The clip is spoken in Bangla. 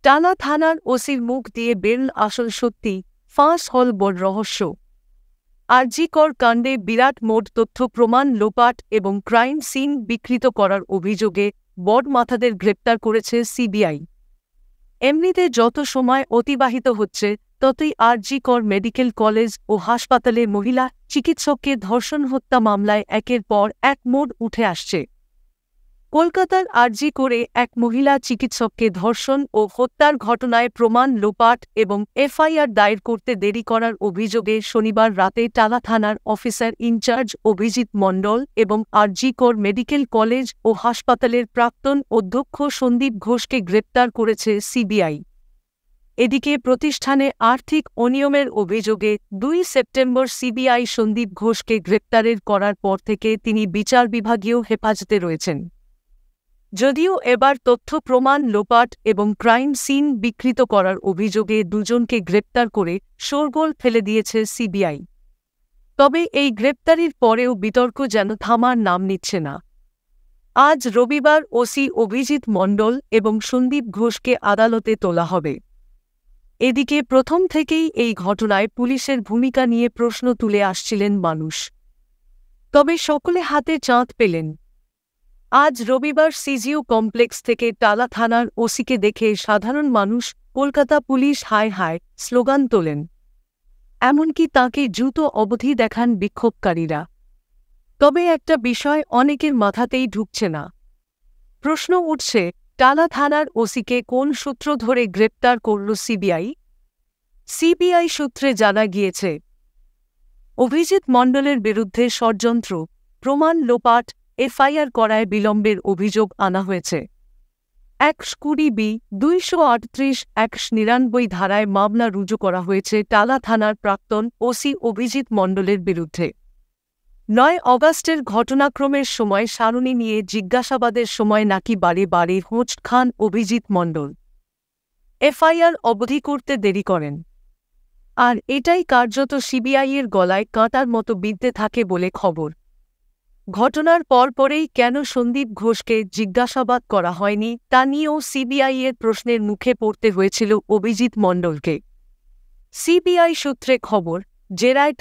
টালা থানার ওসির মুখ দিয়ে বেরল আসল সত্যি, ফাঁস হল বড় রহস্য। আরজিকর কাণ্ডে বিরাট মোট তথ্য প্রমাণ লোপাট এবং ক্রাইম সিন বিকৃত করার অভিযোগে বড় মাথাদের গ্রেপ্তার করেছে সিবিআই। এমনিতে যত সময় অতিবাহিত হচ্ছে ততই আরজিকর মেডিকেল কলেজ ও হাসপাতালে মহিলা চিকিৎসককে ধর্ষণ হত্যা মামলায় একের পর এক মোড় উঠে আসছে। কলকাতার আরজিকরে এক মহিলা চিকিৎসককে ধর্ষণ ও হত্যার ঘটনায় প্রমাণ লোপাট এবং এফআইআর দায়ের করতে দেরি করার অভিযোগে শনিবার রাতে টালা থানার অফিসার ইনচার্জ অভিজিৎ মণ্ডল এবং আরজিকর মেডিকেল কলেজ ও হাসপাতালের প্রাক্তন অধ্যক্ষ সন্দীপ ঘোষকে গ্রেপ্তার করেছে সিবিআই। এদিকে প্রতিষ্ঠানে আর্থিক অনিয়মের অভিযোগে ২ সেপ্টেম্বর সিবিআই সন্দীপ ঘোষকে গ্রেপ্তারের করার পর থেকে তিনি বিচার বিভাগীয় হেফাজতে রয়েছেন। যদিও এবার তথ্য প্রমাণ লোপাট এবং ক্রাইম সিন বিকৃত করার অভিযোগে দুজনকে গ্রেপ্তার করে শোরগোল ফেলে দিয়েছে সিবিআই। তবে এই গ্রেপ্তারির পরেও বিতর্ক যেন থামার নাম নিচ্ছে না। আজ রবিবার ওসি অভিজিৎ মণ্ডল এবং সন্দীপ ঘোষকে আদালতে তোলা হবে। এদিকে প্রথম থেকেই এই ঘটনায় পুলিশের ভূমিকা নিয়ে প্রশ্ন তুলে আসছিলেন মানুষ। তবে সকলে হাতে চাঁদ পেলেন। আজ রবিবার সিজিও কমপ্লেক্স থেকে টালা থানার ওসিকে দেখে সাধারণ মানুষ কলকাতা পুলিশ হায় হায় স্লোগান তোলেন। এমনকি তাঁকে জুতো অবধি দেখান বিক্ষোভকারীরা। তবে একটা বিষয় অনেকের মাথাতেই ঢুকছে না। প্রশ্ন উঠছে, টালা থানার ওসিকে কোন সূত্র ধরে গ্রেপ্তার করল সিবিআই? সিবিআই সূত্রে জানা গিয়েছে, অভিজিৎ মণ্ডলের বিরুদ্ধে ষড়যন্ত্র, প্রমাণ লোপাট, এফআইআর করায় বিলম্বের অভিযোগ আনা হয়েছে। ১২০বি ২৩৮-১৯৯ ধারায় মামলা রুজু করা হয়েছে টালা থানার প্রাক্তন ওসি অভিজিৎ মণ্ডলের বিরুদ্ধে। ৯ অগাস্টের ঘটনাক্রমের সময় সারণী নিয়ে জিজ্ঞাসাবাদের সময় নাকি বারে বারে হোঁচ খান অভিজিৎ মণ্ডল। এফআইআর অবধি করতে দেরি করেন। আর এটাই কার্যত সিবিআইয়ের গলায় কাঁটার মতো বিঁধতে থাকে বলে খবর। ঘটনার পরপরেই কেন সন্দীপ ঘোষকে জিজ্ঞাসাবাদ করা হয়নি তা নিয়েও সিবিআইয়ের প্রশ্নের মুখে পড়তে হয়েছিল অভিজিৎ মণ্ডলকে। সিবিআই সূত্রে খবর, জেরায়